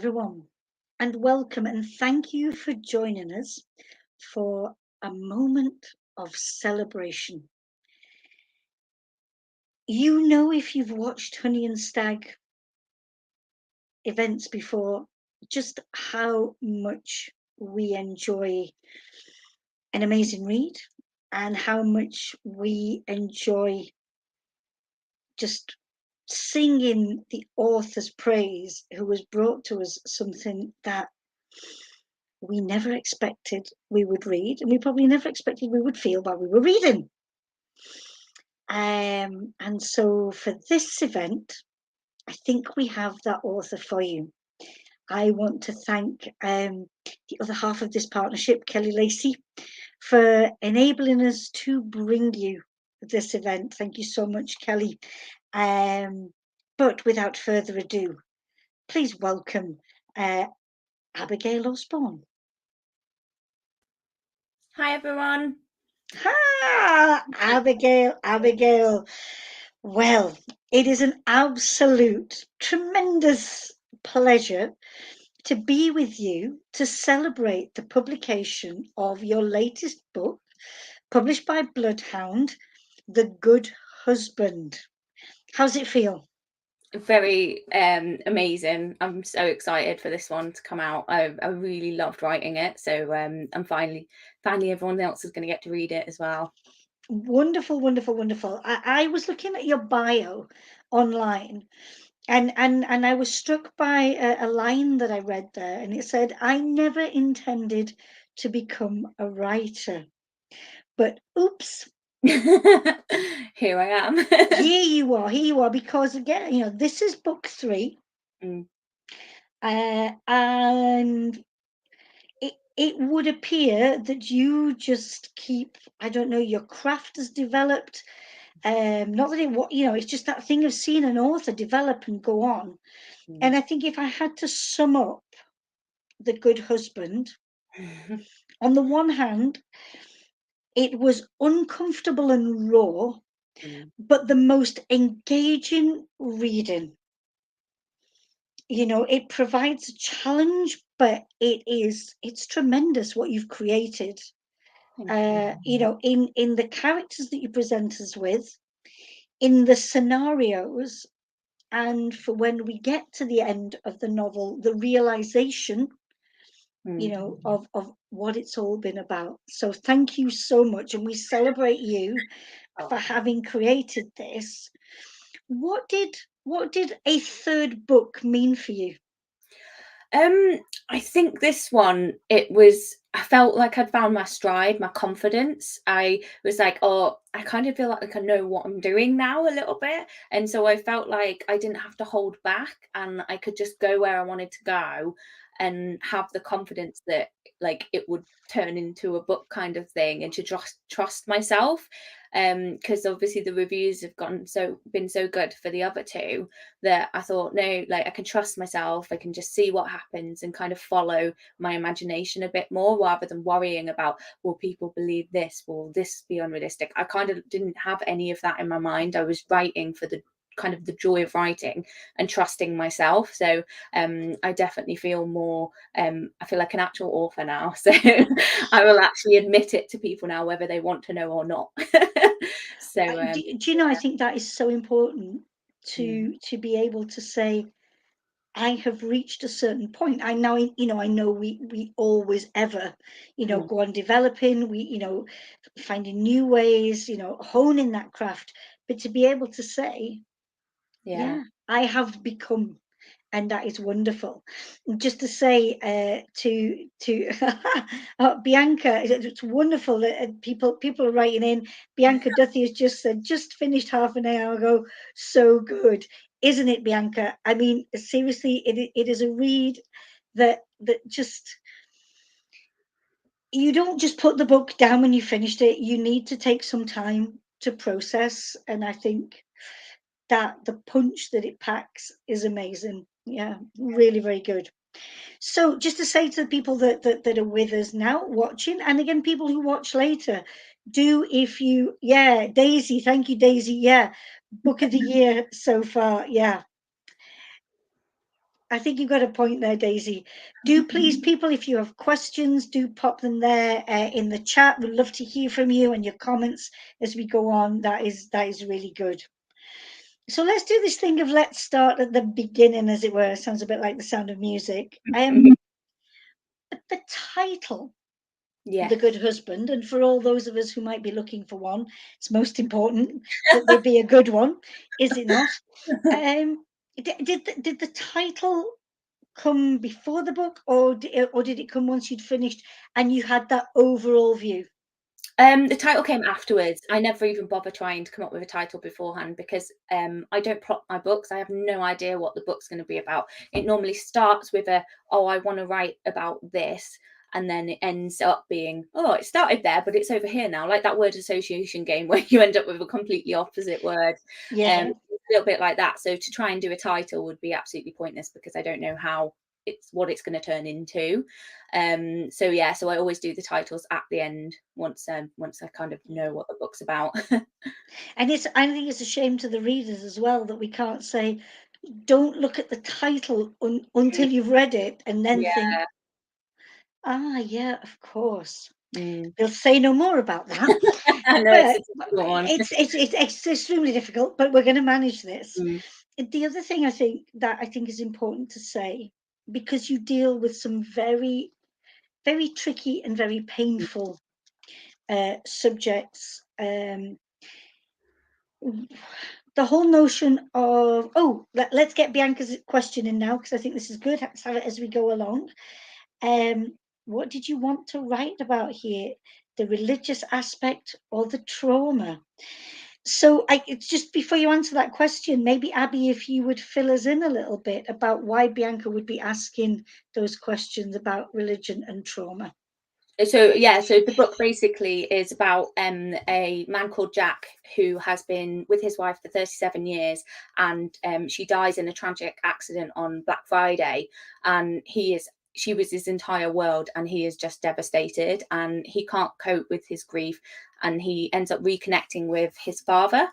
everyone, and welcome, and thank you for joining us for a moment of celebration. You know, if you've watched Honey and Stag events before, just how much we enjoy an amazing read and how much we enjoy just singing the author's praise who has brought to us something that we never expected we would read, and we probably never expected we would feel while we were reading. And so for this event, I think we have that author for you. I want to thank the other half of this partnership, Kelly Lacey, for enabling us to bring you this event. Thank you so much, Kelly. But without further ado, please welcome Abigail Osborne. Hi, everyone. Ha! Abigail. Well, it is an absolute, tremendous pleasure to be with you to celebrate the publication of your latest book, published by Bloodhound, The Good Husband. How's it feel? Very amazing. I'm so excited for this one to come out. I really loved writing it, so I'm finally everyone else is going to get to read it as well. Wonderful. I was looking at your bio online, and I was struck by a line that I read there, and it said, "I never intended to become a writer, but oops." Here I am. Here you are, because again, this is book 3. And it would appear that you just keep, I don't know, your craft has developed. Not that it's just that thing of seeing an author develop and go on. And I think if I had to sum up The Good Husband, on the one hand, it was uncomfortable and raw, but the most engaging reading. It provides a challenge, but it's tremendous what you've created. In the characters that you present us with, in the scenarios, and for when we get to the end of the novel, the realization, of what it's all been about. So thank you so much, and we celebrate you for having created this. What did a third book mean for you? I think this one, I felt like I'd found my stride, my confidence. I was like, oh, I kind of feel like I know what I'm doing now a little bit. And so I felt like I didn't have to hold back, and I could just go where I wanted to go and have the confidence that like it would turn into a book kind of thing, and to trust myself. Because obviously the reviews have been so good for the other two, that I thought, no, like I can trust myself. I can just see what happens and kind of follow my imagination a bit more, rather than worrying about, will people believe this? Will this be unrealistic? I kind of didn't have any of that in my mind. I was writing for the kind of the joy of writing and trusting myself. So I definitely feel more, I feel like an actual author now. So I will actually admit it to people now, whether they want to know or not. So do you know, I think that is so important to be able to say, I have reached a certain point. I know we always ever, go on developing, finding new ways, honing that craft, but to be able to say, yeah, I have become, and that is wonderful. Just to say to Bianca, it's wonderful that people are writing in. Bianca Duthie has just said, just finished half an hour ago. So good, isn't it, Bianca? I mean, seriously, it is a read that just, you don't just put the book down when you finished it. You need to take some time to process, and I think that the punch that it packs is amazing. Yeah, really very good. So just to say to the people that are with us now watching, and again people who watch later, Daisy, thank you, Daisy. Book of the year so far. I think you've got a point there, Daisy. Do please, people, if you have questions, do pop them there in the chat. We'd love to hear from you and your comments as we go on. That is really good. So let's do this thing of let's start at the beginning, as it were. Sounds a bit like The Sound of Music. The title, Yeah. The Good Husband, and for all those of us who might be looking for one, it's most important that they be a good one, is it not? Did the title come before the book, or did it come once you'd finished and you had that overall view? The title came afterwards. I never even bother trying to come up with a title beforehand because I don't plot my books. I have no idea what the book's going to be about. It normally starts with I want to write about this, and then it ends up being, it started there, but it's over here now, like that word association game where you end up with a completely opposite word. Yeah. A little bit like that. So to try and do a title would be absolutely pointless because I don't know what it's going to turn into. So I always do the titles at the end once I kind of know what the book's about. And I think it's a shame to the readers as well that we can't say, don't look at the title until you've read it and then think, yeah, of course. They'll say no more about that. I know it's But a difficult one. it's extremely difficult, but we're going to manage this. The other thing I think is important to say, because you deal with some very, very tricky and very painful subjects. The whole notion of let's get Bianca's question in now, because I think this is good. Let's have it as we go along. What did you want to write about here? The religious aspect or the trauma? So it's just before you answer that question, maybe Abby, if you would fill us in a little bit about why Bianca would be asking those questions about religion and trauma. So the book basically is about a man called Jack who has been with his wife for 37 years, and she dies in a tragic accident on Black Friday, and she was his entire world, and he is just devastated, and he can't cope with his grief, and he ends up reconnecting with his father,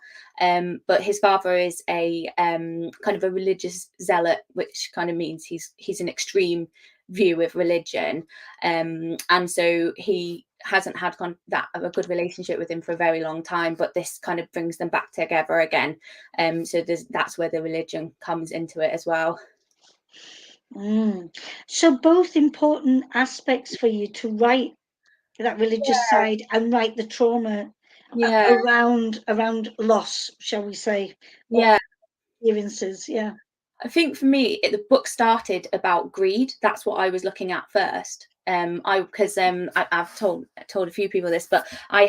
but his father is a kind of a religious zealot, which kind of means he's an extreme view of religion, and so he hasn't had that of a good relationship with him for a very long time, but this kind of brings them back together again, so that's where the religion comes into it as well. So both important aspects for you to write that religious side and write the trauma around loss, shall we say, or experiences. I think for me, the book started about greed. That's what I was looking at first. I've told a few people this, but I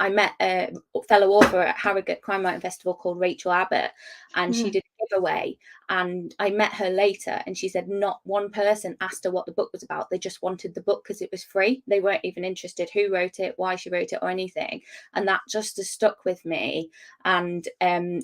met a fellow author at Harrogate Crime Writing Festival called Rachel Abbott, and she did a giveaway. And I met her later, and she said not one person asked her what the book was about. They just wanted the book because it was free. They weren't even interested who wrote it, why she wrote it, or anything. And that just has stuck with me. And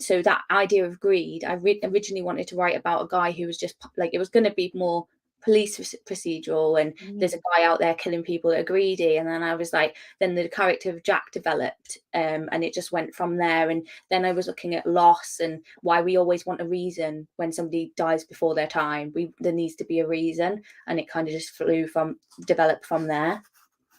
so that idea of greed, I originally wanted to write about a guy who was just like, it was going to be more police procedural, and there's a guy out there killing people that are greedy, and then I was like, then the character of Jack developed, and it just went from there. And then I was looking at loss and why we always want a reason when somebody dies before their time. There needs to be a reason, and it kind of just developed from there.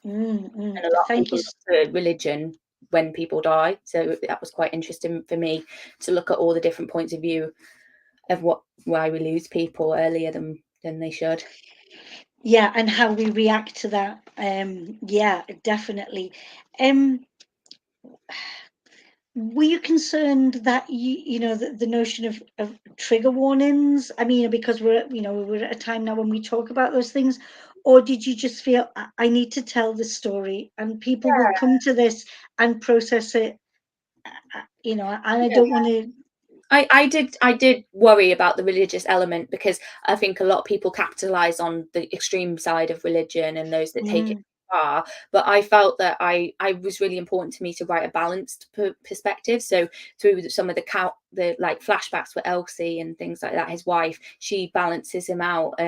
And a lot of people look at religion when people die, so that was quite interesting for me to look at all the different points of view of why we lose people earlier than they should. And how we react to that. Definitely. Were you concerned that the notion of trigger warnings? I mean, because we're at a time now when we talk about those things, or did you just feel I need to tell this story and people will come to this and process it, and I don't want to. I did worry about the religious element, because I think a lot of people capitalize on the extreme side of religion and those that take it far. But I felt that I was really important to me to write a balanced perspective. So through some of the like flashbacks for Elsie and things like that, his wife, she balances him out,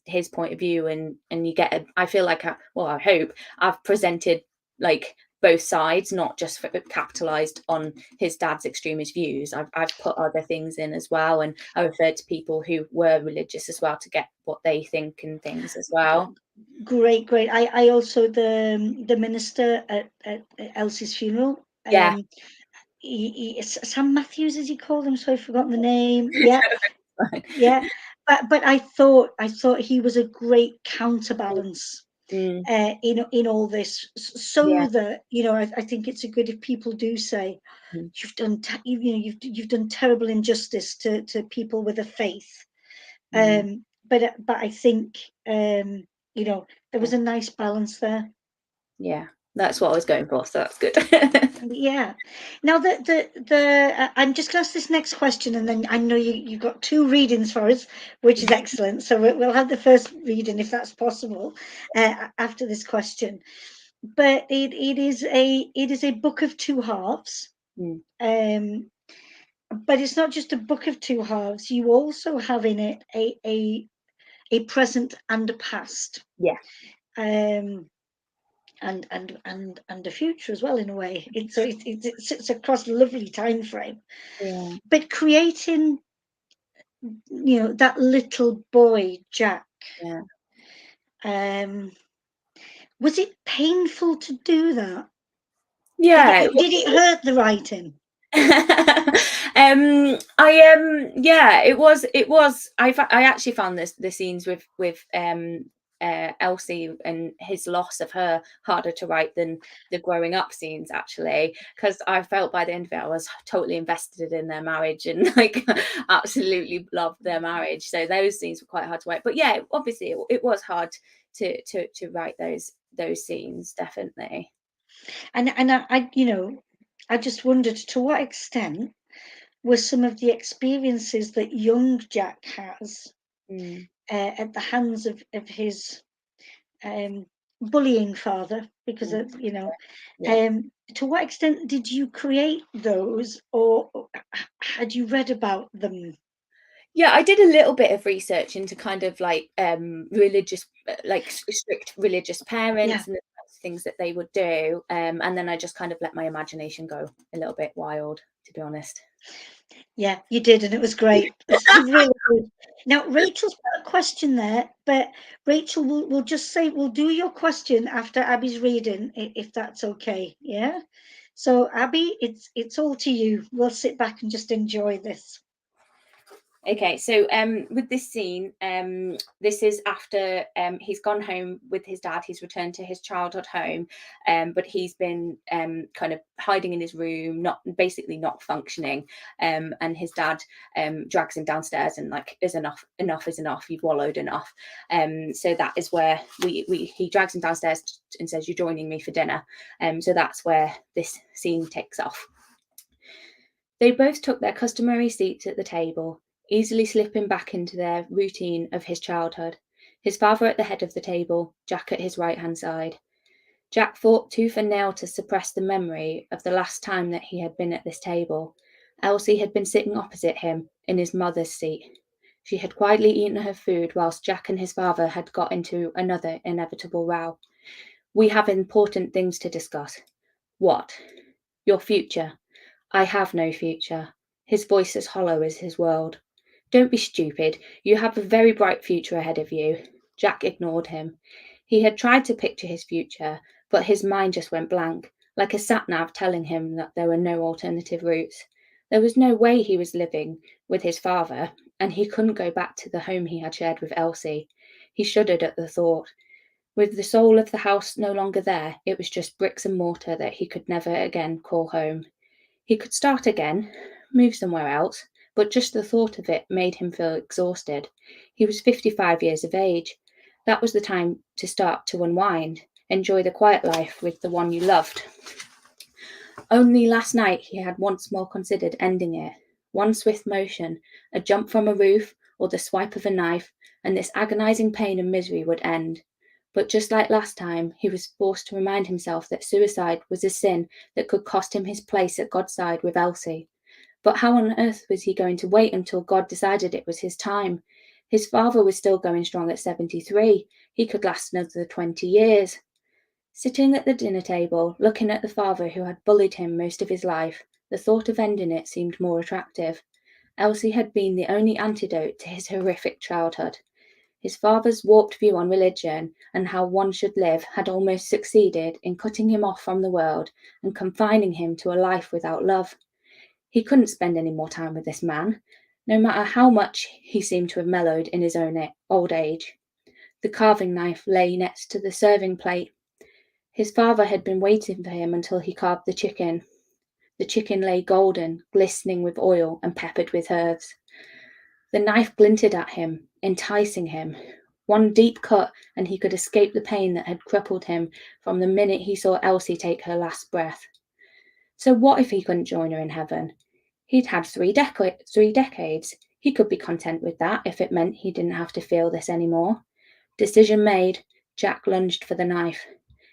his point of view, and you get I feel like I hope I've presented like both sides, not just capitalized on his dad's extremist views. I've put other things in as well, and I referred to people who were religious as well to get what they think and things as well. Great. I also the minister at Elsie's funeral. Yeah. Sam Matthews, as he called him, so I've forgotten the name. Yeah, yeah. But I thought he was a great counterbalance Mm, in all this, yeah. so that I think it's a good if people do say Mm, you've done you've done terrible injustice to people with a faith. mm, But I think there was a nice balance there. yeah, that's what I was going for, so that's good. Yeah. Now I'm just going to ask this next question, and then I know you've got two readings for us, which is excellent. So we'll have the first reading, if that's possible, after this question. But it is a book of two halves. Mm, But it's not just a book of two halves. You also have in it a present and a past. yeah. Um, and a future as well, in a way. It sits across a lovely time frame. Yeah. But creating, that little boy Jack, Yeah. um, was it painful to do that? Yeah. Did it hurt the writing? Yeah, I actually found the scenes with Elsie and his loss of her harder to write than the growing up scenes, actually, because I felt by the end of it I was totally invested in their marriage and like absolutely loved their marriage. So those scenes were quite hard to write, but yeah, obviously it was hard to write those scenes, definitely. And I just wondered, to what extent were some of the experiences that young Jack has Mm, at the hands of his um, bullying father, because mm, of yeah. to what extent did you create those, or had you read about them? Yeah, I did a little bit of research into kind of like religious, like strict religious Yeah, parents and the types of things that they would do. And then I just kind of let my imagination go a little bit wild, to be honest. yeah, you did, and it was great. It's really good. Now, Rachel's got a question there, but Rachel, we'll just say we'll do your question after Abby's reading, if that's okay. Yeah. So, Abby, it's all to you. We'll sit back and just enjoy this. Okay, so with this scene, this is after he's gone home with his dad. He's returned to his childhood home, but he's been kind of hiding in his room, basically not functioning. And his dad drags him downstairs and like, is enough is enough. You've wallowed enough. So that is where he drags him downstairs and says, "You're joining me for dinner." So that's where this scene takes off. They both took their customary seats at the table, easily slipping back into their routine of his childhood, his father at the head of the table, Jack at his right-hand side. Jack fought tooth and nail to suppress the memory of the last time that he had been at this table. Elsie had been sitting opposite him, in his mother's seat. She had quietly eaten her food whilst Jack and his father had got into another inevitable row. "We have important things to discuss." "What?" "Your future." "I have no future." His voice as hollow as his world. "Don't be stupid. You have a very bright future ahead of you." Jack ignored him. He had tried to picture his future, but his mind just went blank, like a sat-nav telling him that there were no alternative routes. There was no way he was living with his father, and he couldn't go back to the home he had shared with Elsie. He shuddered at the thought. With the soul of the house no longer there, it was just bricks and mortar that he could never again call home. He could start again, move somewhere else, but just the thought of it made him feel exhausted. He was 55 years of age. That was the time to start to unwind, enjoy the quiet life with the one you loved. Only last night he had once more considered ending it. One swift motion, a jump from a roof, or the swipe of a knife, and this agonizing pain and misery would end. But just like last time, he was forced to remind himself that suicide was a sin that could cost him his place at God's side with Elsie. But how on earth was he going to wait until God decided it was his time? His father was still going strong at 73. He could last another 20 years. Sitting at the dinner table, looking at the father who had bullied him most of his life, the thought of ending it seemed more attractive. Elsie had been the only antidote to his horrific childhood. His father's warped view on religion and how one should live had almost succeeded in cutting him off from the world and confining him to a life without love. He couldn't spend any more time with this man, no matter how much he seemed to have mellowed in his own old age. The carving knife lay next to the serving plate. His father had been waiting for him until he carved the chicken. The chicken lay golden, glistening with oil and peppered with herbs. The knife glinted at him, enticing him. One deep cut, and he could escape the pain that had crippled him from the minute he saw Elsie take her last breath. So what if he couldn't join her in heaven? He'd had 3 decades. He could be content with that if it meant he didn't have to feel this anymore. Decision made, Jack lunged for the knife.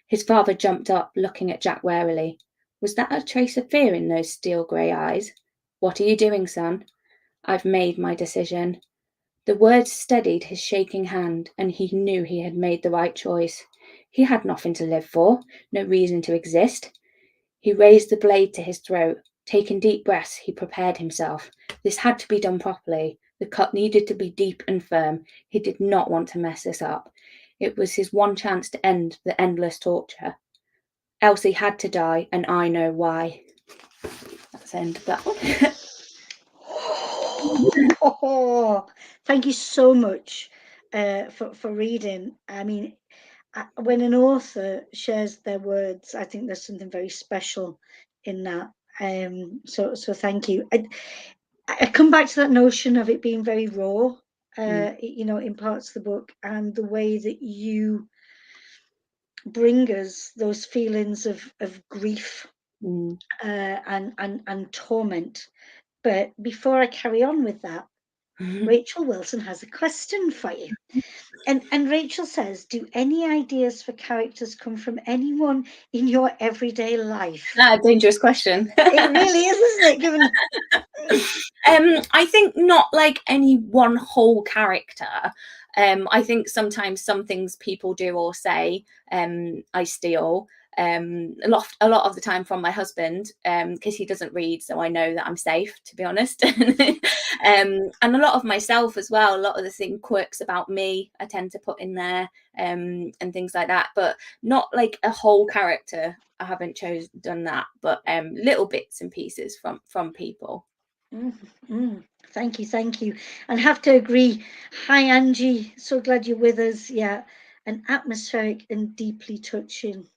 His father jumped up, looking at Jack warily. Was that a trace of fear in those steel grey eyes? What are you doing, son? I've made my decision. The words steadied his shaking hand, and he knew he had made the right choice. He had nothing to live for, no reason to exist. He raised the blade to his throat. Taking deep breaths, he prepared himself. This had to be done properly. The cut needed to be deep and firm. He did not want to mess this up. It was his one chance to end the endless torture. Elsie had to die, and I know why. That's the end of that one. Oh, thank you so much for reading. I mean, when an author shares their words, I think there's something very special in that. So thank you. I come back to that notion of it being very raw, you know, in parts of the book, and the way that you bring us those feelings of grief and torment. But before I carry on with that, Rachel Wilson has a question for you. And Rachel says, do any ideas for characters come from anyone in your everyday life? Dangerous question. It really is, isn't it? Given I think not like any one whole character. I think sometimes some things people do or say, I steal. A lot of the time from my husband, because he doesn't read, so I know that I'm safe, to be honest. And a lot of myself as well. A lot of the quirks about me I tend to put in there, and things like that. But not like a whole character. I haven't done that, but little bits and pieces from people. Thank you. And have to agree. Hi, Angie. So glad you're with us. Yeah, an atmospheric and deeply touching.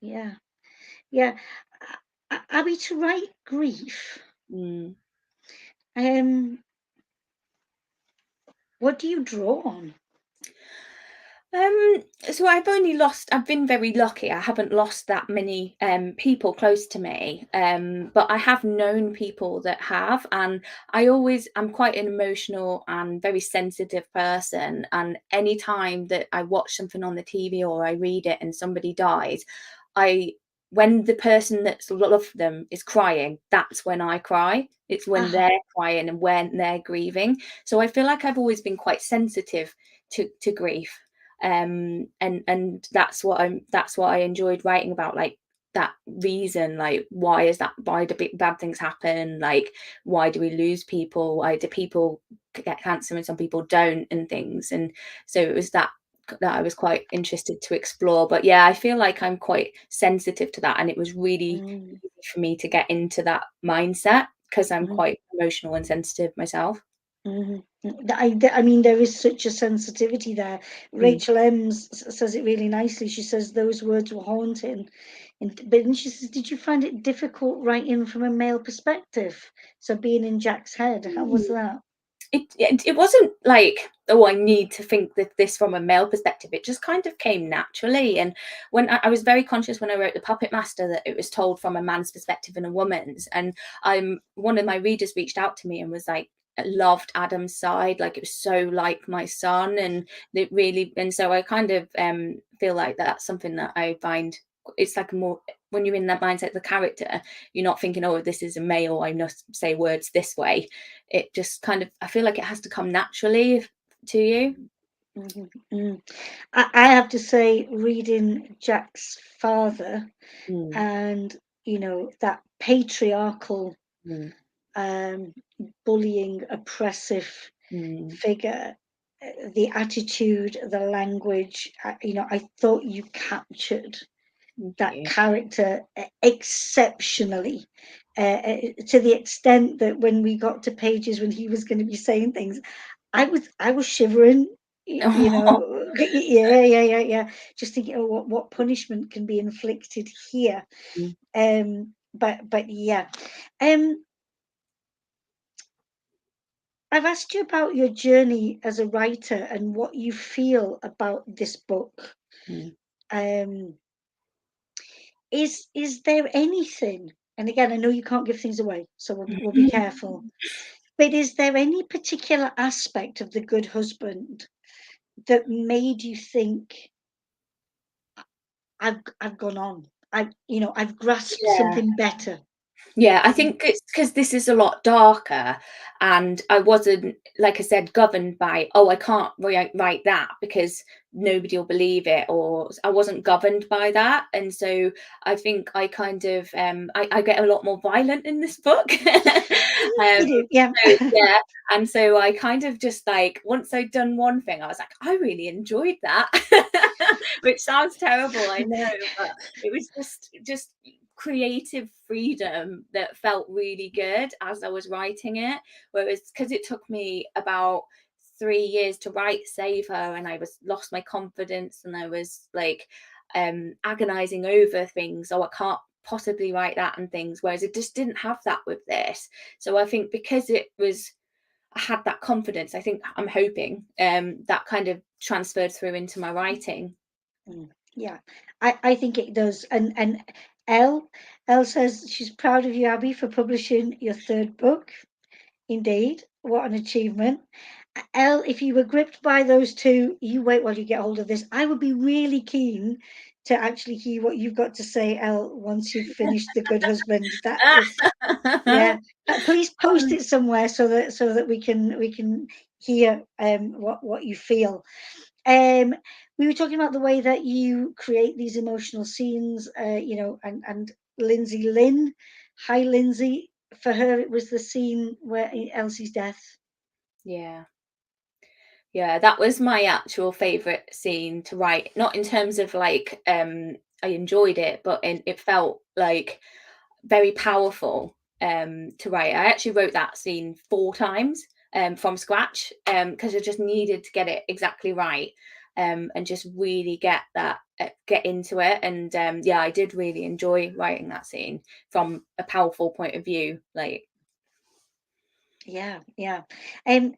Yeah. Abby, to write grief. What do you draw on? So I've been very lucky. I haven't lost that many people close to me. But I have known people that have, and I'm quite an emotional and very sensitive person. And any time that I watch something on the TV or I read it and somebody dies, when the person that's loved them is crying, that's when I cry. It's when they're crying and when they're grieving. So I feel like I've always been quite sensitive to grief. And that's what I enjoyed writing about, like that reason, like why do bad things happen, like why do we lose people, why do people get cancer and some people don't, and things. And so it was that I was quite interested to explore. But yeah, I feel like I'm quite sensitive to that, and it was really easy for me to get into that mindset because I'm quite emotional and sensitive myself. I mean, there is such a sensitivity there. Rachel Ems says it really nicely. She says those words were haunting. But then she says, did you find it difficult writing from a male perspective? So being in Jack's head, how was that? It wasn't like, oh, I need to think this from a male perspective. It just kind of came naturally. And when I was very conscious when I wrote The Puppet Master that it was told from a man's perspective and a woman's. And one of my readers reached out to me and was like, loved Adam's side, like it was so like my son, and it really, and so I kind of feel like that's something that I find, it's like more when you're in that mindset of the character, you're not thinking, oh, this is a male, I must say words this way. It just kind of, I feel like it has to come naturally to you. Mhm, mm. I have to say, reading Jack's father Mm, and, that patriarchal, mm, um, bullying, oppressive mm. figure, the attitude, the language, I thought you captured Thank that you. character exceptionally, to the extent that when we got to pages when he was going to be saying things, I was shivering, yeah, yeah, yeah, yeah, just thinking, oh, what punishment can be inflicted here. Mm, But yeah, um, I've asked you about your journey as a writer and what you feel about this book. mm. Um, is there anything? And again, I know you can't give things away, so we'll be careful. But is there any particular aspect of The Good Husband that made you think, I've gone on. I've grasped Yeah. something better. Yeah, I think it's because this is a lot darker, and I wasn't, like I said, governed by, "Oh, I can't write that because nobody will believe it," or I wasn't governed by that, and so I think I kind of, I get a lot more violent in this book. You Um, do, yeah. so yeah, and so I kind of just, like, once I'd done one thing, I was like, "I really enjoyed that," which sounds terrible, I know, but it was just creative freedom that felt really good as I was writing it. Whereas because it took me about 3 years to write Save Her, and I was lost my confidence, and I was like agonizing over things. Oh, I can't possibly write that and things. Whereas it just didn't have that with this. So I think because it was I had that confidence, I think I'm hoping that kind of transferred through into my writing. Mm, yeah, I think it does. And Elle, Elle says she's proud of you, Abby, for publishing your third book. Indeed, what an achievement. Elle, if you were gripped by those two, you wait while you get hold of this. I would be really keen to actually hear what you've got to say, Elle, once you've finished The Good Husband. That is, yeah. Please post it somewhere so that we can hear what you feel. Um, we were talking about the way that you create these emotional scenes, and Lindsay Lynn. Hi, Lindsay. For her, it was the scene where Elsie's death. Yeah. Yeah, that was my actual favorite scene to write. Not in terms of like I enjoyed it, but it felt like very powerful to write. I actually wrote that scene 4 times from scratch because I just needed to get it exactly right and just really get into it. And yeah, I did really enjoy writing that scene from a powerful point of view. Like, Yeah, yeah.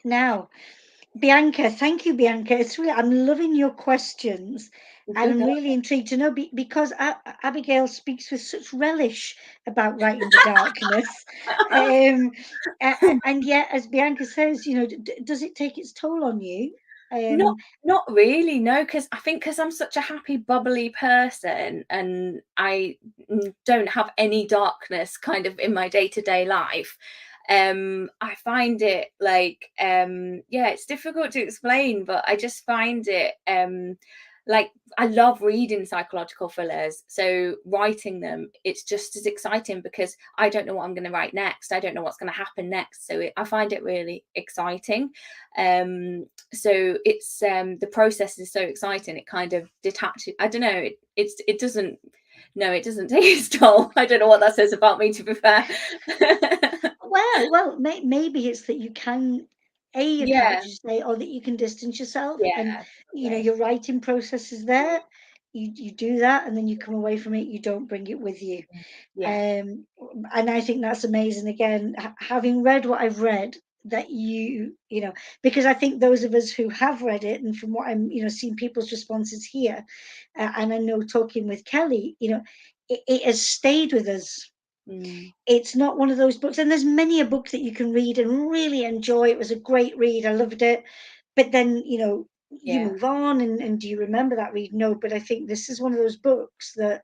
Now, Bianca, thank you, Bianca. It's really, I'm loving your questions, and I'm really intrigued to know because Abigail speaks with such relish about writing the darkness, um, and yet, as Bianca says, does it take its toll on you? Not Um, not really, no, because I think because 'cause I'm such a happy, bubbly person and I don't have any darkness kind of in my day-to-day life, I find it like, yeah, it's difficult to explain, but I just find it, like, I love reading psychological thrillers, so writing them, it's just as exciting because I don't know what I'm gonna write next. I don't know what's gonna happen next, so I find it really exciting. So it's the process is so exciting, it kind of detaches. I don't know, it doesn't, no, it doesn't take its toll. I don't know what that says about me, to be fair. well, maybe it's that you can, you can, what Yeah, you say, or that you can distance yourself, and yeah, probably. your writing process is there. You do that, and then you come away from it. You don't bring it with you. Yeah. Um, and I think that's amazing. Again, having read what I've read, that because I think those of us who have read it, and from what I'm, seeing people's responses here, and I know talking with Kelly, it has stayed with us. Mm, It's not one of those books, and there's many a book that you can read and really enjoy. It was a great read. I loved it. But then, you yeah. move on, and do you remember that read? No, but I think this is one of those books that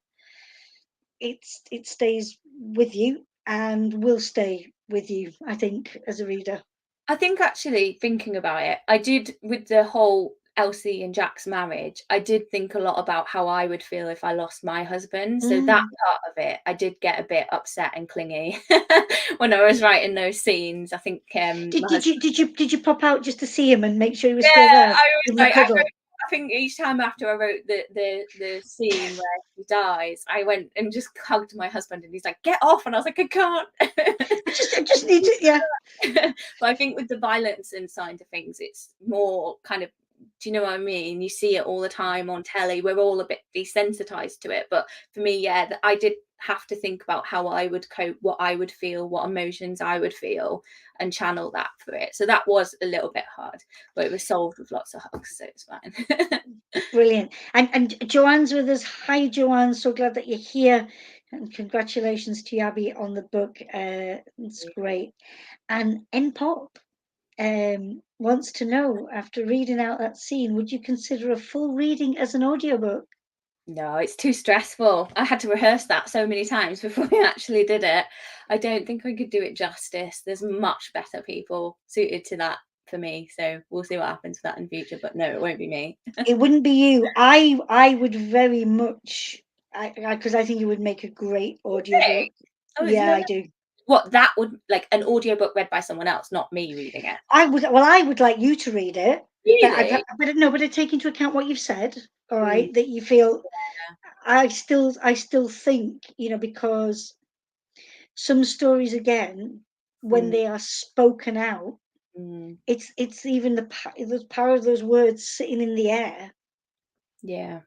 it stays with you and will stay with you, I think, as a reader. I think actually thinking about it, I did with the whole Elsie and Jack's marriage, I did think a lot about how I would feel if I lost my husband. So that Mm. part of it, I did get a bit upset and clingy when I was writing those scenes. I think Did, my did you husband. did you did you pop out just to see him and make sure he was Yeah, still there? I was Give him a like, cuddle. I think each time after I wrote the scene where he dies, I went and just hugged my husband, and he's like, "Get off!" And I was like, "I can't." I just need to, yeah. But I think with the violence and side of things, it's more kind of, do you know what I mean? You see it all the time on telly. We're all a bit desensitized to it. But for me, yeah, I did have to think about how I would cope, what I would feel, what emotions I would feel, and channel that for it. So that was a little bit hard, but it was solved with lots of hugs, so it's fine. Brilliant. And Joanne's with us. Hi, Joanne. So glad that you're here. And congratulations to you, Abby, on the book. It's great. And NPop wants to know, after reading out that scene, would you consider a full reading as an audiobook? No, it's too stressful. I had to rehearse that so many times before we actually did it. I don't think I could do it justice. There's much better people suited to that for me. So we'll see what happens with that in future. But no, it won't be me. It wouldn't be you. I would very much, because I think it would make a great Really? audiobook. Oh, it's Yeah, no. I do. What that would like an audiobook read by someone else, not me reading it. I would like you to read it, but Really? but I take into account what you've said, all Mm, right, that you feel. yeah. I still think, because some stories, again, when Mm, they are spoken out, mm, it's even the power of those words sitting in the air. yeah.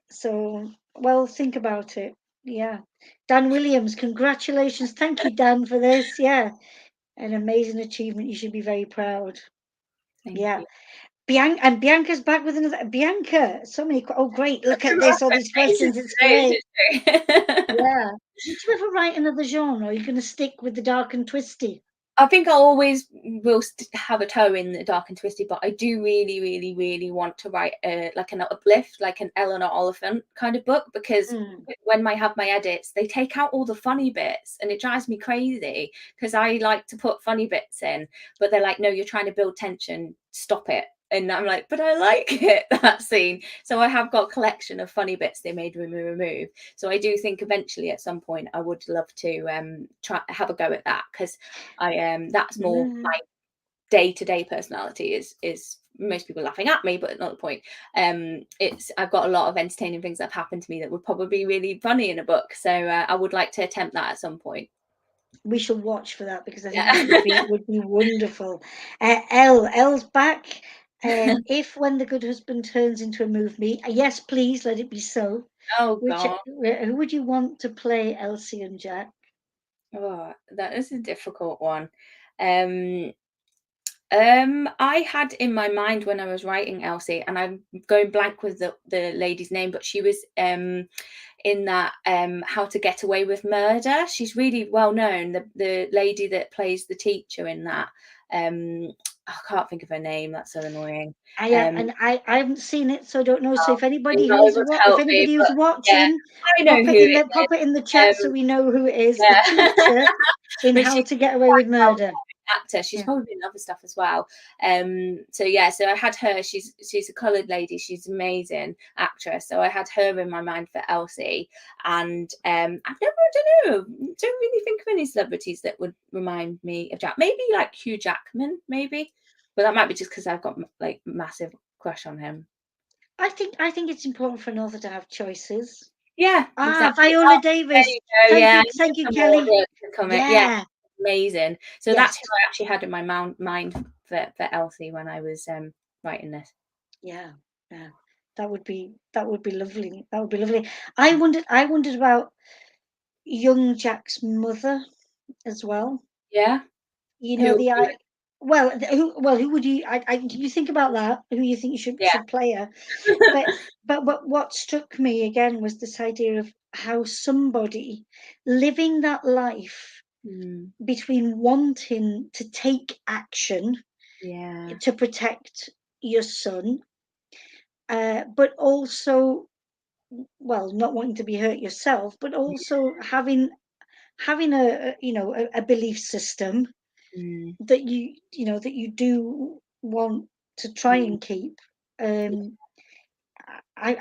So, well, think about it. Yeah. Dan Williams, congratulations. Thank you, Dan, for this. Yeah. An amazing achievement. You should be very proud. Thank Yeah. you. Bianca's back with another. Bianca, so many. Oh, great. Look I've at been this, all off these faces questions. It's today, great. is it true? Yeah. Would you ever write another genre? Or are you going to stick with the dark and twisty? I think I always will have a toe in the dark and twisty, but I do really, really, really want to write like an uplift, like an Eleanor Oliphant kind of book, because Mm. when I have my edits, they take out all the funny bits, and it drives me crazy because I like to put funny bits in, but they're like, "No, you're trying to build tension. Stop it." And I'm like, "But I like it, that scene." So I have got a collection of funny bits they made me remove. So I do think eventually at some point I would love to try have a go at that, because that's more Mm. my day-to-day personality is most people laughing at me, but not the point. It's I've got a lot of entertaining things that have happened to me that would probably be really funny in a book. So I would like to attempt that at some point. We shall watch for that, because I think that Yeah. would be wonderful. L's back. If When the Good Husband turns into a movie, yes, please let it be so. Oh Which God. who would you want to play Elsie and Jack? Oh, that is a difficult one. Um, I had in my mind when I was writing Elsie, and I'm going blank with the lady's name, but she was in that How to Get Away with Murder. She's really well known. The lady that plays the teacher in that. Um, I can't think of her name. That's so annoying. Um, I haven't seen it, so I don't know. So if you're anybody not able to if help me, anybody who's but yeah, watching, I know who it pop it in the is. chat so we know who it is. The Yeah. teacher in But How she's to Get Away with well Murder. actor. She's Yeah. probably in other stuff as well. So yeah, so I had her. She's a coloured lady. She's an amazing actress. So I had her in my mind for Elsie, and I don't really think of any celebrities that would remind me of Jack. Maybe like Hugh Jackman, maybe, but that might be just because I've got like massive crush on him. I think it's important for an author to have choices. Yeah, exactly. Viola Oh, there Davis. you go. Yeah, Thank you, some Kelly. order to come in. Yeah, Yeah. amazing. So Yes. that's who I actually had in my mind for Elsie when I was writing this. Yeah. Yeah. That would be lovely. That would be lovely. I wondered about young Jack's mother as well. Yeah. You know, Who? the I well, who would you do you think about that? Who you think you Yeah. should play her? But what struck me again was this idea of how somebody living that life Mm, between wanting to take action yeah. to protect your son, but also, well, not wanting to be hurt yourself, but also having a belief system Mm, that you do want to try mm, and keep. I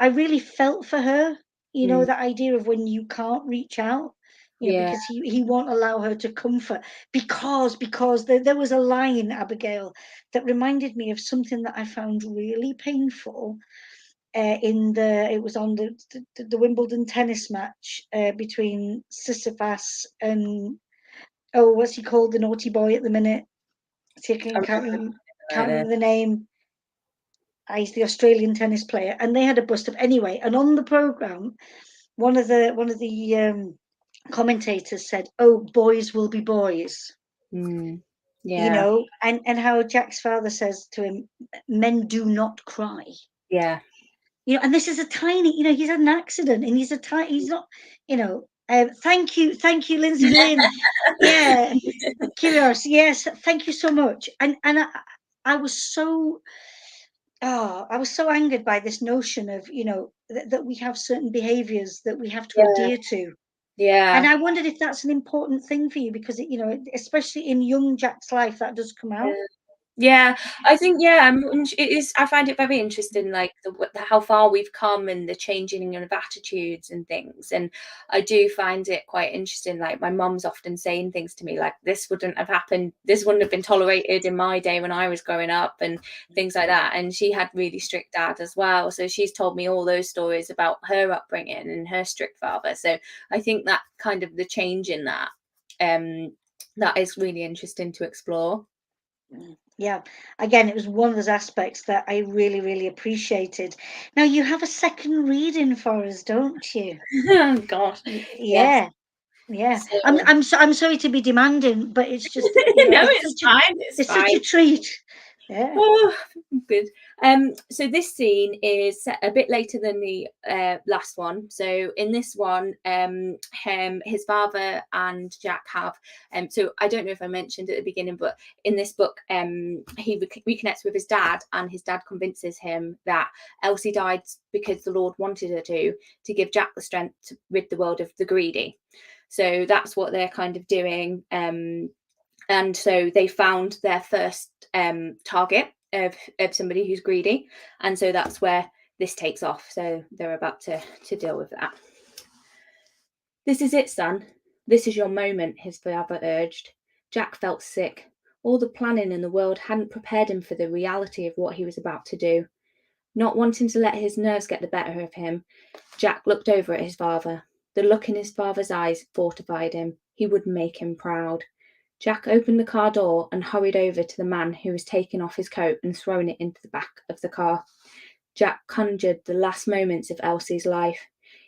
really felt for her, Mm. that idea of when you can't reach out, Yeah. because he won't allow her to comfort, because there was a line, Abigail, that reminded me of something that I found really painful. It was on the Wimbledon tennis match between Sisyphus and, oh, what's he called, the naughty boy at the minute? See, I I can't remember remember the name. He's the Australian tennis player, and they had a bust up anyway. And on the program, one of the commentators said, "Oh, boys will be boys," Yeah. and how Jack's father says to him, "Men do not cry." Yeah. And this is a tiny, he's had an accident, and he's not, thank you, Lindsay Lynn. Yeah, Kyrgios, yes, thank you so much. And I was so, I was so angered by this notion of, that we have certain behaviors that we have to Yeah. adhere to. And Yeah. I wondered if that's an important thing for you, because especially in young Jack's life, that does come out. Yeah, I think it is. I find it very interesting, like how far we've come and the changing of attitudes and things. And I do find it quite interesting. Like my mum's often saying things to me like, "This wouldn't have happened. This wouldn't have been tolerated in my day when I was growing up," and things like that. And she had really strict dad as well, so she's told me all those stories about her upbringing and her strict father. So I think that kind of the change in that is really interesting to explore. Yeah, again, it was one of those aspects that I really, really appreciated. Now, you have a second reading for us, don't you? Oh gosh. Yes. Yeah, yeah. So I'm sorry to be demanding, but it's just that, no, it's fine. It's it's such fine. a treat. Yeah. Oh, good. So this scene is set a bit later than the last one. So in this one, his father and Jack have. So I don't know if I mentioned at the beginning, but in this book, he reconnects with his dad, and his dad convinces him that Elsie died because the Lord wanted her to give Jack the strength to rid the world of the greedy. So that's what they're kind of doing. And so they found their first target of somebody who's greedy, and so that's where this takes off. So they're about to deal with that. "This is it, son. This is your moment," his father urged. Jack felt sick. All the planning in the world hadn't prepared him for the reality of what he was about to do. Not wanting to let his nerves get the better of him, Jack looked over at his father. The look in his father's eyes fortified him. He would make him proud. Jack opened the car door and hurried over to the man who was taking off his coat and throwing it into the back of the car. Jack conjured the last moments of Elsie's life.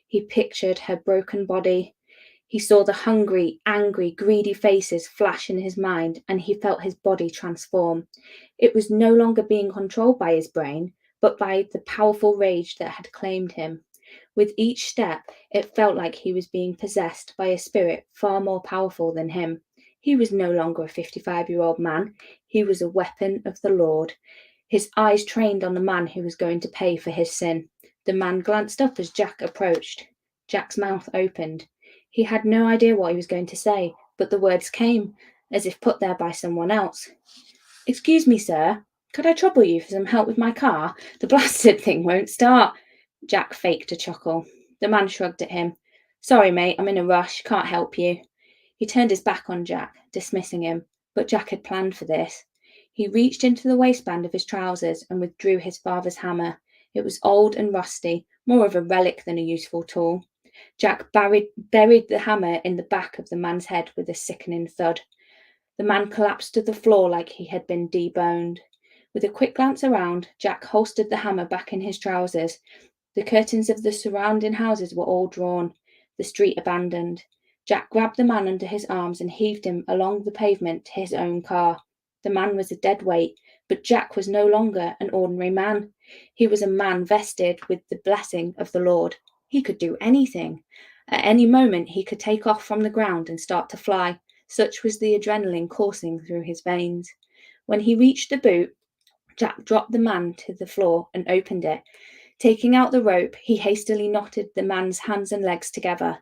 He pictured her broken body. He saw the hungry, angry, greedy faces flash in his mind, and he felt his body transform. It was no longer being controlled by his brain, but by the powerful rage that had claimed him. With each step, it felt like he was being possessed by a spirit far more powerful than him. He was no longer a 55-year-old man. He was a weapon of the Lord. His eyes trained on the man who was going to pay for his sin. The man glanced up as Jack approached. Jack's mouth opened. He had no idea what he was going to say, but the words came, as if put there by someone else. "Excuse me, sir. Could I trouble you for some help with my car? The blasted thing won't start." Jack faked a chuckle. The man shrugged at him. "Sorry, mate, I'm in a rush. Can't help you." He turned his back on Jack, dismissing him, but Jack had planned for this. He reached into the waistband of his trousers and withdrew his father's hammer. It was old and rusty, more of a relic than a useful tool. Jack buried the hammer in the back of the man's head with a sickening thud. The man collapsed to the floor like he had been deboned. With a quick glance around, Jack holstered the hammer back in his trousers. The curtains of the surrounding houses were all drawn, the street abandoned. Jack grabbed the man under his arms and heaved him along the pavement to his own car. The man was a dead weight, but Jack was no longer an ordinary man. He was a man vested with the blessing of the Lord. He could do anything. At any moment, he could take off from the ground and start to fly. Such was the adrenaline coursing through his veins. When he reached the boot, Jack dropped the man to the floor and opened it. Taking out the rope, he hastily knotted the man's hands and legs together.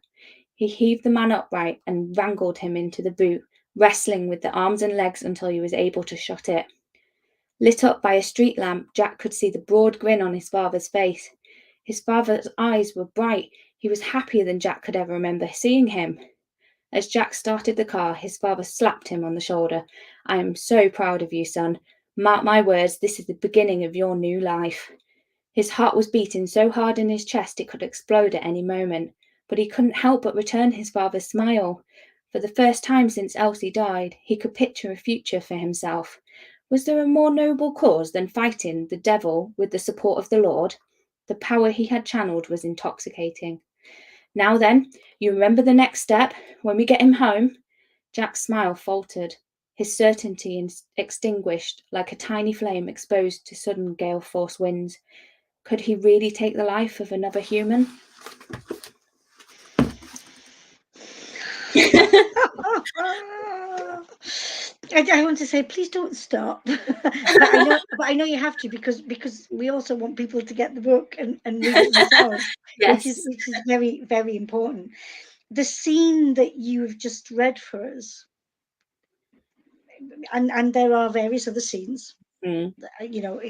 He heaved the man upright and wrangled him into the boot, wrestling with the arms and legs until he was able to shut it. Lit up by a street lamp, Jack could see the broad grin on his father's face. His father's eyes were bright. He was happier than Jack could ever remember seeing him. As Jack started the car, his father slapped him on the shoulder. I am so proud of you, son. Mark my words, this is the beginning of your new life. His heart was beating so hard in his chest it could explode at any moment, but he couldn't help but return his father's smile. For the first time since Elsie died, he could picture a future for himself. Was there a more noble cause than fighting the devil with the support of the Lord? The power he had channeled was intoxicating. Now then, you remember the next step when we get him home? Jack's smile faltered, his certainty extinguished like a tiny flame exposed to sudden gale force winds. Could he really take the life of another human? I want to say, please don't stop. but I know you have to because we also want people to get the book and read it themselves, Yes. which is very, very important. The scene that you've just read for us, and there are various other scenes, you know,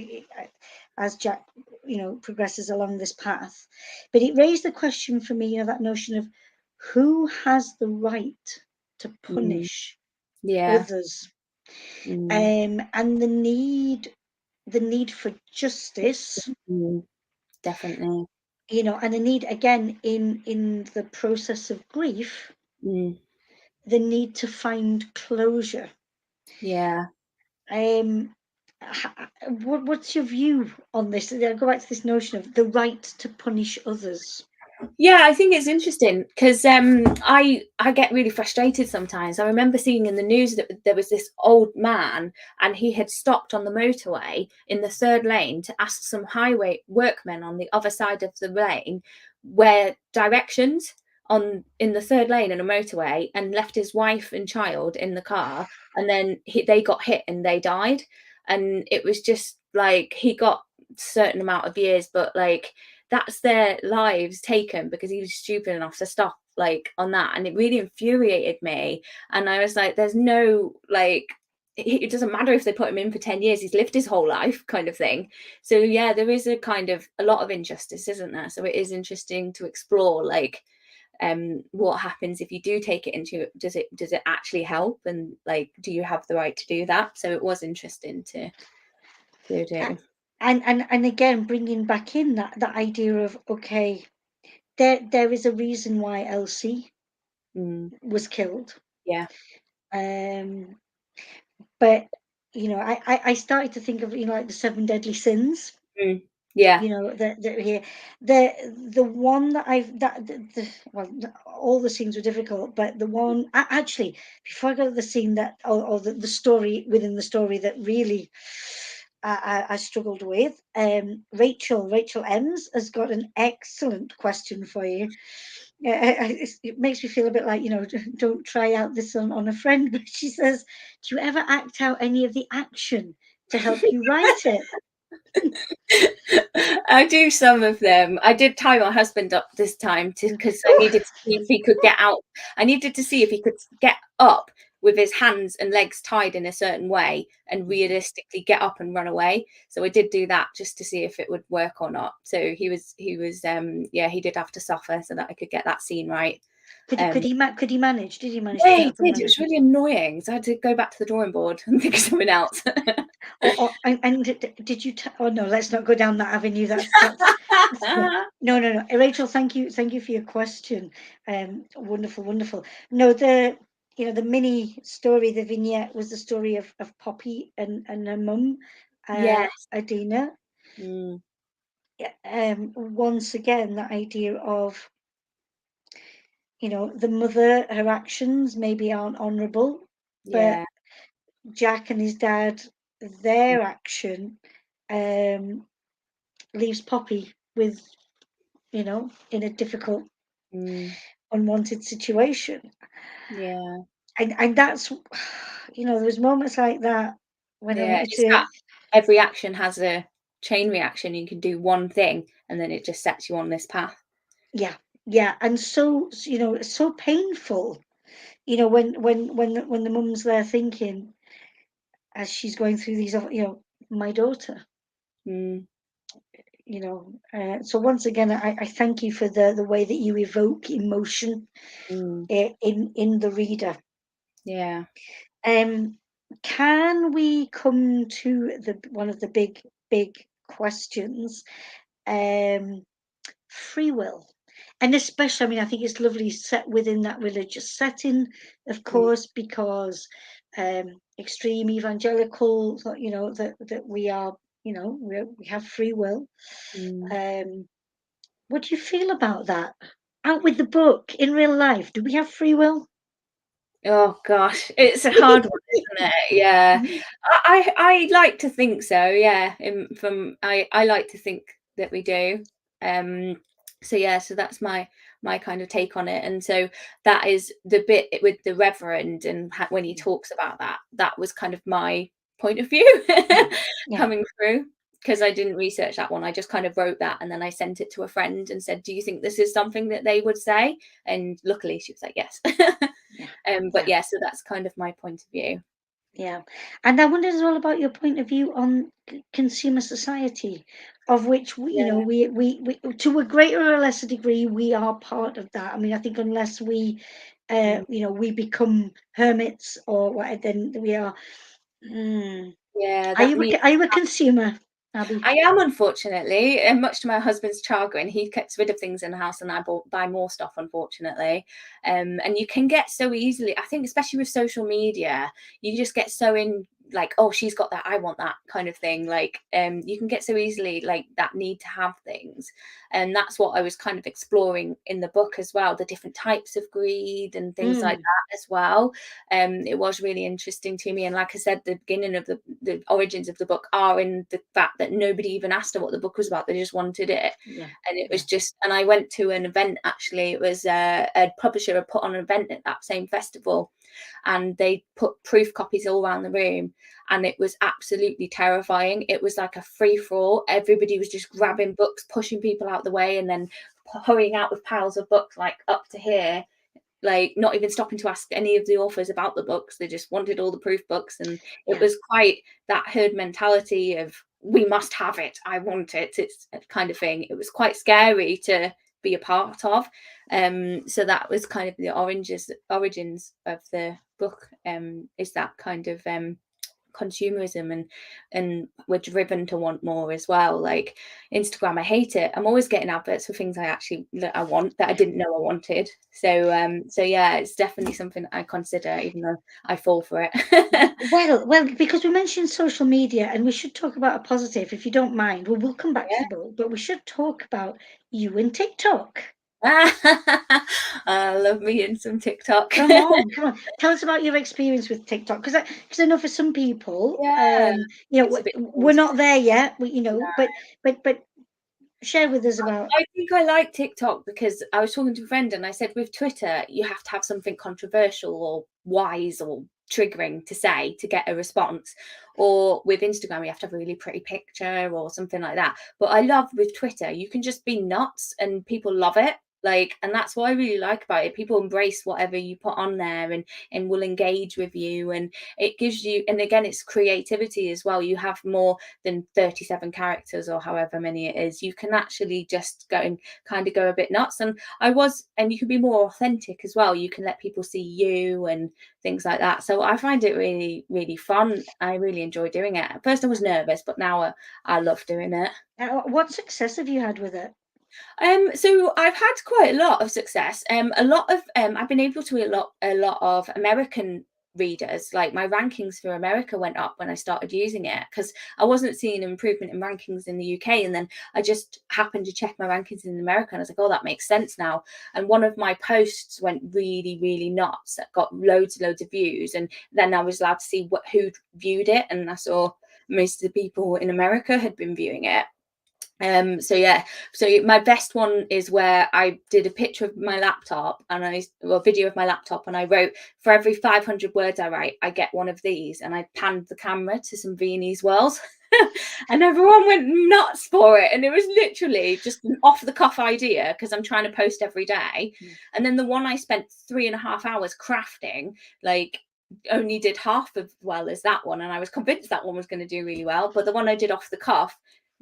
as Jack, you know, progresses along this path, but it raised the question for me, you know, that notion of who has the right to punish Yeah. others, Mm. and the need for justice, Definitely. you know, and the need again in the process of grief, the need to find closure. Yeah. What's your view on this? I'll go back to this notion of the right to punish others. Yeah, I think it's interesting because I get really frustrated sometimes. I remember seeing in the news that there was this old man and he had stopped on the motorway in the third lane to ask some highway workmen on the other side of the lane where directions on in the third lane in a motorway, and left his wife and child in the car, and then they got hit and they died. And it was just like he got a certain amount of years, but like that's their lives taken because he was stupid enough to stop like on that, and it really infuriated me. And I was like, there's no like it doesn't matter if they put him in for 10 years, he's lived his whole life kind of thing. So yeah, there is a lot of injustice, isn't there? So it is interesting to explore like what happens if you do take it into, does it actually help, and like do you have the right to do that? So it was interesting to do. And again, bringing back in that idea of, okay, there is a reason why Elsie was killed. Yeah. Um, but you know, I started to think of, you know, like the seven deadly sins. Yeah. You know, here the one that I've that well, all the scenes were difficult, but the one actually, before I go to the scene that, or the story within the story that really I struggled with, Rachel Ems has got an excellent question for you. It makes me feel a bit like, you know, don't try out this on a friend, but she says, do you ever act out any of the action to help you write it? I do some of them. I did tie my husband up this time because I needed to see if he could get out. I needed to see if he could get up with his hands and legs tied in a certain way and realistically get up and run away. So I did do that just to see if it would work or not. So he was yeah, he did have to suffer so that I could get that scene right. Could he manage? Did he manage to Yeah, get he up and did. It running? was really annoying. So I had to go back to the drawing board and think of something else. And did you? Oh no, let's not go down that avenue. No. Rachel, thank you for your question. Wonderful, wonderful. No, the mini story, the vignette was the story of Poppy and her mum, Yes. Adina. Once again, the idea of, you know, the mother, her actions maybe aren't honourable, but Yeah. Jack and his dad, their action leaves Poppy with, you know, in a difficult, unwanted situation. Yeah. And that's, you know, there's moments like that when I Yeah, wanted it's to, that every action has a chain reaction. You can do one thing and then it just sets you on this path. yeah, and so, you know, it's so painful, you know, when the mum's there thinking, as she's going through these, you know, my daughter. Mm. You know, so once again, I thank you for the way that you evoke emotion in the reader. Yeah. Can we come to the one of the big questions? Free will. And especially, I mean, I think it's lovely set within that religious setting, of course, because extreme evangelical, you know, that we are, you know, we have free will. What do you feel about that? Out with the book, in real life, do we have free will? Oh gosh, it's a hard one, isn't it? Yeah, I like to think so. Yeah, I like to think that we do. So yeah, so that's my kind of take on it, and so that is the bit with the reverend, and when he talks about that, that was kind of my point of view Yeah. coming through. Because I didn't research that one, I just kind of wrote that and then I sent it to a friend and said, "Do you think this is something that they would say?" And luckily, she was like, "Yes." But Yeah. yeah, so that's kind of my point of view. Yeah. And I wonder as well about your point of view on consumer society, of which you know, Yeah. we to a greater or lesser degree, we are part of that. I mean, I think unless we, Mm. you know, we become hermits or what, then we are. Mm. Yeah, Are that you needs. are you a consumer, Abby? I am, unfortunately, and much to my husband's chagrin, he gets rid of things in the house, and I buy more stuff, unfortunately. And you can get so easily, I think, especially with social media, you just get so in like, oh, she's got that, I want that kind of thing. Like, you can get so easily like that need to have things, and that's what I was kind of exploring in the book as well, the different types of greed and things like Mm. that as well. It was really interesting to me, and like I said, the beginning of the origins of the book are in the fact that nobody even asked her what the book was about. They just wanted it. Yeah. And it was Yeah. just, and I went to an event, actually. It was a publisher had put on an event at that same festival, and they put proof copies all around the room, and it was absolutely terrifying. It was like a free-for-all. Everybody was just grabbing books, pushing people out the way, and then hurrying out with piles of books like up to here, like not even stopping to ask any of the authors about the books. They just wanted all the proof books, and it Yeah. was quite that herd mentality of, we must have it, I want it, it's kind of thing. It was quite scary to be a part of. So that was kind of the origins of the book, is that kind of consumerism, and we're driven to want more as well. Like Instagram, I hate it. I'm always getting adverts for things that I want, that I didn't know I wanted. So yeah, it's definitely something I consider, even though I fall for it. Well, because we mentioned social media, and we should talk about a positive, if you don't mind. Well, we'll come back to Yeah. the book, but we should talk about you and TikTok. I love me in some TikTok. Come on, come on. Tell us about your experience with TikTok, because I know for some people, Yeah, you it's know, a bit we're daunting. not there yet. You know, but share with us about. I think I like TikTok because I was talking to a friend and I said, with Twitter, you have to have something controversial or wise or triggering to say to get a response. Or with Instagram, you have to have a really pretty picture or something like that. But I love with Twitter, you can just be nuts and people love it. Like, and that's what I really like about it. People embrace whatever you put on there, and will engage with you. And it gives you, and again, it's creativity as well. You have more than 37 characters or however many it is. You can actually just go and kind of go a bit nuts. And you can be more authentic as well. You can let people see you and things like that. So I find it really, really fun. I really enjoy doing it. At first I was nervous, but now I love doing it. What success have you had with it? So I've had quite a lot of success. A lot of I've been able to a lot of American readers. Like my rankings for America went up when I started using it, because I wasn't seeing an improvement in rankings in the UK, and then I just happened to check my rankings in America, and I was like, oh, that makes sense now. And one of my posts went really, really nuts. It got loads and loads of views, and then I was allowed to see who'd viewed it, and I saw most of the people in America had been viewing it. So yeah, so my best one is where I did a picture of my laptop, and a video of my laptop, and I wrote, for every 500 words I write, I get one of these. And I panned the camera to some Viennese wells and everyone went nuts for it. And it was literally just an off the cuff idea, because I'm trying to post every day. And then the one I spent 3.5 hours crafting, like, only did half as well as that one, and I was convinced that one was going to do really well, but the one I did off the cuff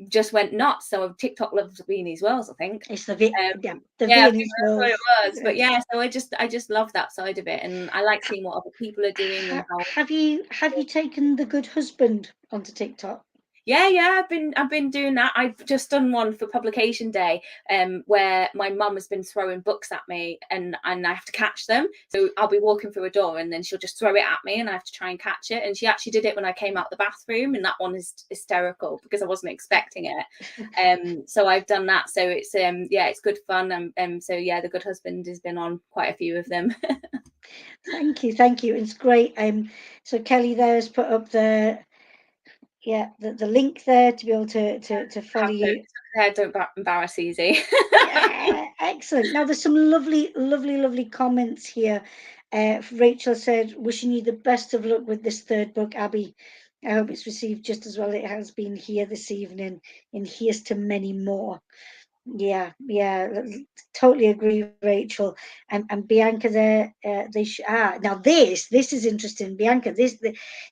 just went nuts. So TikTok loves Viennese Wells, I think. It's the Yeah, I think Viennese that's what Wells. it was. But yeah, so I just love that side of it, and I like seeing what other people are doing and how. Have you taken The Good Husband onto TikTok? Yeah, I've been doing that. I've just done one for publication day, where my mum has been throwing books at me, and I have to catch them. So I'll be walking through a door, and then she'll just throw it at me, and I have to try and catch it. And she actually did it when I came out the bathroom, and that one is hysterical because I wasn't expecting it. So I've done that. So it's yeah, it's good fun. So yeah, The Good Husband has been on quite a few of them. Thank you. It's great. So Kelly there has put up the link there to be able to follow you. Yeah, don't embarrass easy. Yeah, excellent. Now there's some lovely comments here. Rachel said, wishing you the best of luck with this third book, Abby. I hope it's received just as well it has been here this evening, and here's to many more. Yeah, totally agree, Rachel. And Bianca there, now this is interesting, Bianca. This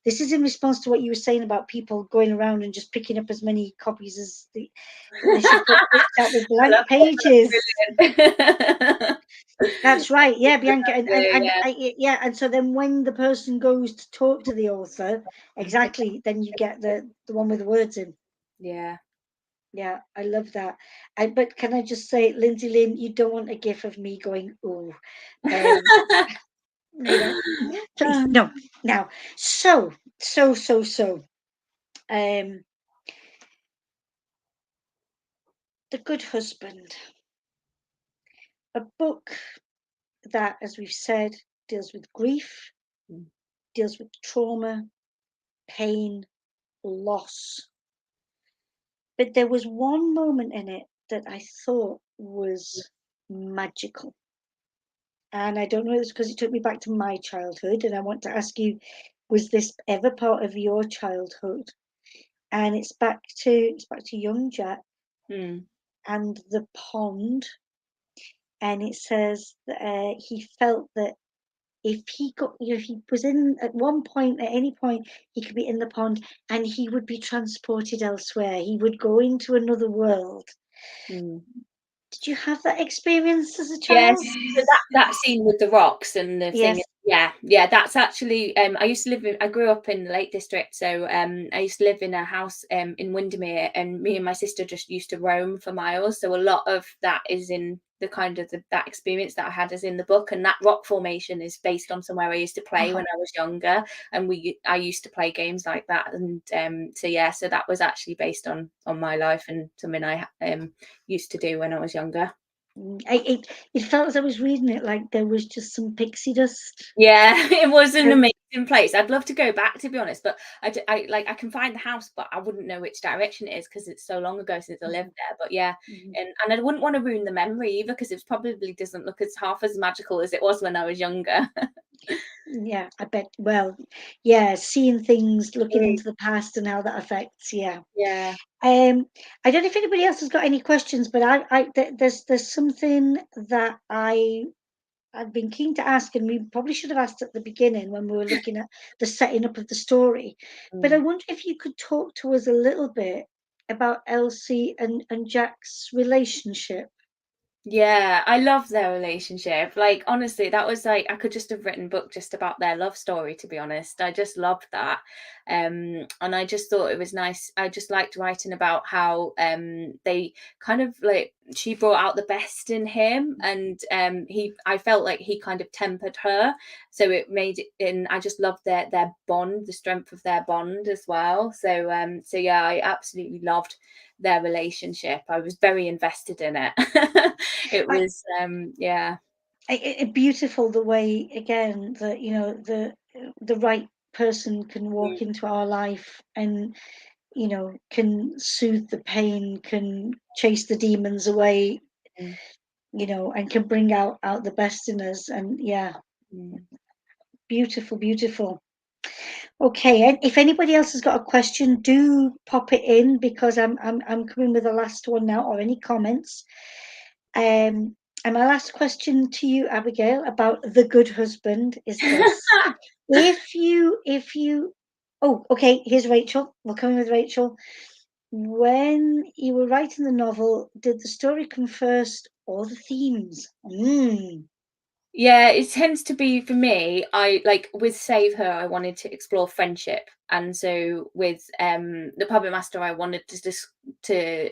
is in response to what you were saying about people going around and just picking up as many copies as they should put books out with blank pages. That's right, yeah, Bianca, and so then when the person goes to talk to the author, exactly, then you get the one with the words in. Yeah. Yeah, I love that. But can I just say, Lindsay Lynn, you don't want a gif of me going, ooh. Please, no. Now, so. The Good Husband. A book that, as we've said, deals with grief, deals with trauma, pain, loss. But there was one moment in it that I thought was magical. And I don't know if it's because it took me back to my childhood. And I want to ask you, was this ever part of your childhood? And it's back to young Jack and the pond. And it says that he felt that if he got, if he was in at one point, at any point, he could be in the pond and he would be transported elsewhere. He would go into another world. Did you have that experience as a child? Yes, so that scene with the rocks and the thing. Yeah, that's actually I grew up in the Lake District, so I used to live in a house in Windermere, and me and my sister just used to roam for miles. So a lot of that is in the kind of that experience that I had is in the book, and that rock formation is based on somewhere I used to play when I was younger, and I used to play games like that, and so that was actually based on my life and something I used to do when I was younger. It felt as I was reading it like there was just some pixie dust. Yeah, it was an amazing place. I'd love to go back, to be honest, but I can find the house, but I wouldn't know which direction it is because it's so long ago since I lived there. But yeah, and I wouldn't want to ruin the memory either because it probably doesn't look as half as magical as it was when I was younger. Yeah, I bet. Well, yeah, seeing things, looking into the past and how that affects. Yeah. I don't know if anybody else has got any questions, but there's something that I've been keen to ask, and we probably should have asked at the beginning when we were looking at the setting up of the story. But I wonder if you could talk to us a little bit about Elsie and Jack's relationship. Yeah, I love their relationship. Like, honestly, that was like I could just have written a book just about their love story, to be honest. I just loved that. And I just thought it was nice. I just liked writing about how they kind of like she brought out the best in him, and I felt like he kind of tempered her. So it made it, and I just loved their bond, the strength of their bond as well. So yeah, I absolutely loved their relationship. I was very invested in it. It was Beautiful the way, again, that the right person can walk into our life and can soothe the pain, can chase the demons away, and can bring out the best in us. And beautiful. Okay, and if anybody else has got a question, do pop it in because I'm coming with the last one now, or any comments. And my last question to you, Abigail, about the good husband is this. If you oh, okay, here's Rachel. We're coming with Rachel. When you were writing the novel, did the story come first or the themes? Yeah, it tends to be for me. I like with Save Her, I wanted to explore friendship, and so with the Puppet Master, I wanted to just to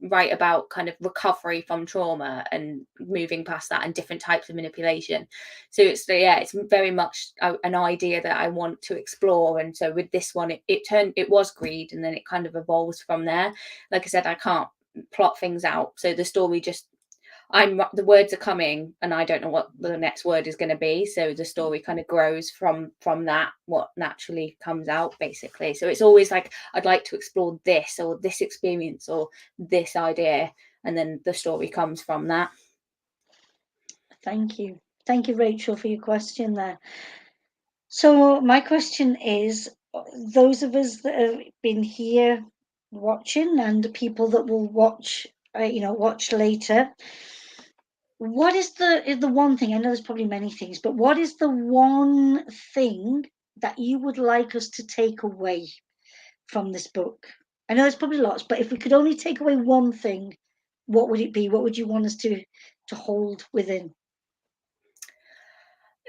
write about kind of recovery from trauma and moving past that and different types of manipulation. So it's very much an idea that I want to explore, and so with this one, it was greed, and then it kind of evolves from there. Like I said, I can't plot things out, so the story just the words are coming and I don't know what the next word is going to be, so the story kind of grows from that, what naturally comes out basically. So it's always like I'd like to explore this or this experience or this idea, and then the story comes from that. Thank you. Thank you, Rachel, for your question there. So my question is, those of us that have been here watching and people that will watch, watch later, what is the one thing? I know there's probably many things, but what is the one thing that you would like us to take away from this book? I know there's probably lots, but if we could only take away one thing, what would it be? What would you want us to hold within?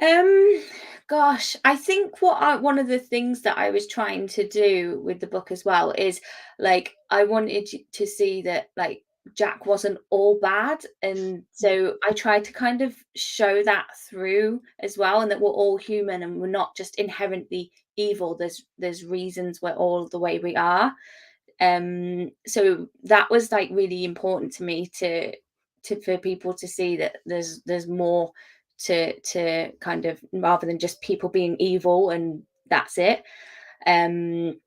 Um, Gosh, I think one of the things that I was trying to do with the book as well is like I wanted to see that like Jack wasn't all bad, and so I tried to kind of show that through as well, and that we're all human and we're not just inherently evil. There's reasons we're all the way we are. So that was like really important to me to for people to see that there's more to kind of, rather than just people being evil and that's it. um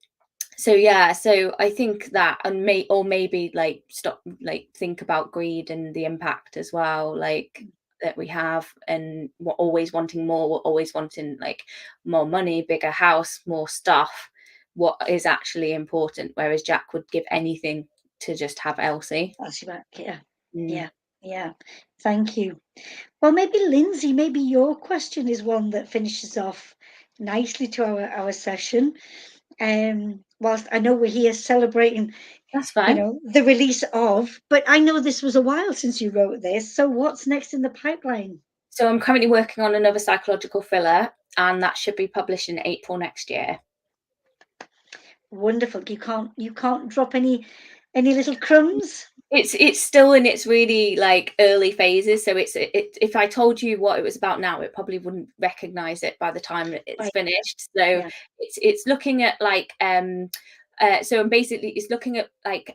so yeah, so I think that, and maybe like stop, like think about greed and the impact as well, like that we have, and we're always wanting more, we're always wanting like more money, bigger house, more stuff. What is actually important, whereas Jack would give anything to just have Elsie. That's back. Yeah, Mm. yeah, yeah. Thank you. Well, maybe Lindsay, maybe your question is one that finishes off nicely to our session. Whilst I know we're here celebrating, That's fine. the release of, but I know this was a while since you wrote this. So what's next in the pipeline? So I'm currently working on another psychological thriller, and that should be published in April next year. Wonderful. You can't drop any little crumbs. It's still in its really like early phases, so if I told you what it was about now, it probably wouldn't recognize it by the time that it's Right. finished. So Yeah. it's looking at like so basically it's looking at like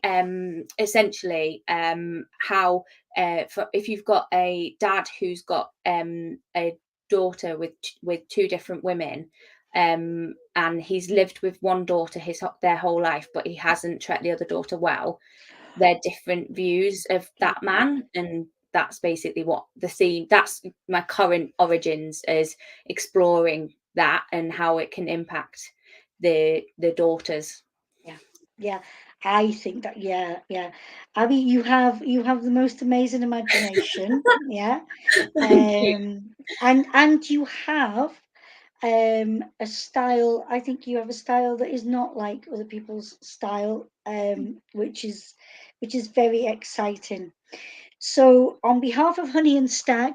essentially how for if you've got a dad who's got a daughter with two different women, and he's lived with one daughter their whole life, but he hasn't treated the other daughter well, their different views of that man. And that's basically what the theme, that's my current origins, is exploring that and how it can impact the daughters. Yeah, yeah. I think that, yeah, yeah. Abby, you have the most amazing imagination. Yeah. Thank you. And you have a style. I think you have a style that is not like other people's style, which is very exciting. So, on behalf of Honey and Stag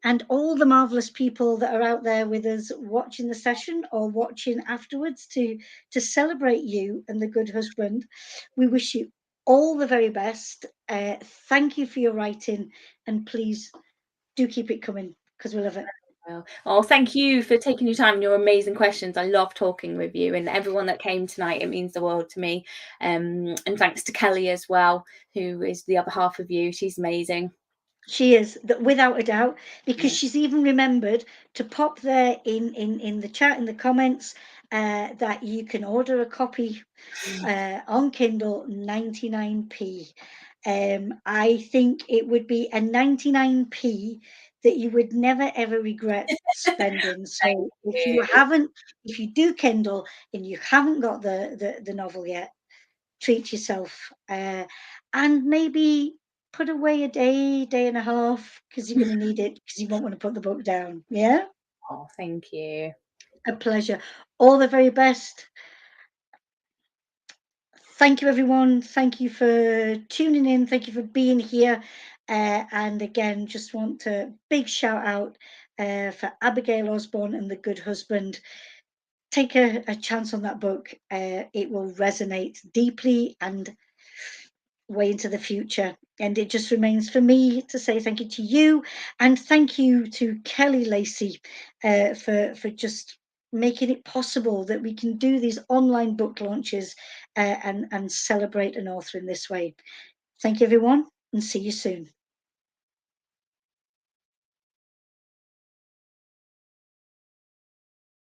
and all the marvelous people that are out there with us watching the session or watching afterwards to celebrate you and the good husband, we wish you all the very best. Thank you for your writing, and please do keep it coming because we love it. Well, oh, thank you for taking your time and your amazing questions. I love talking with you and everyone that came tonight. It means the world to me. And thanks to Kelly as well, who is the other half of you. She's amazing. She is, that without a doubt, because Yeah. she's even remembered to pop there in the chat, in the comments, that you can order a copy on Kindle, 99p. I think it would be a 99p that you would never ever regret spending. Thank So you. if you do Kindle and you haven't got the novel yet, treat yourself, and maybe put away a day and a half, because you're going to need it, because you won't want to put the book down. Yeah? Oh, thank you. A pleasure. All the very best. Thank you, everyone. Thank you for tuning in. Thank you for being here. And again, just want to big shout out for Abigail Osborne and The Good Husband. Take a chance on that book. It will resonate deeply and way into the future. And it just remains for me to say thank you to you, and thank you to Kelly Lacey for just making it possible that we can do these online book launches and celebrate an author in this way. Thank you, everyone, and see you soon.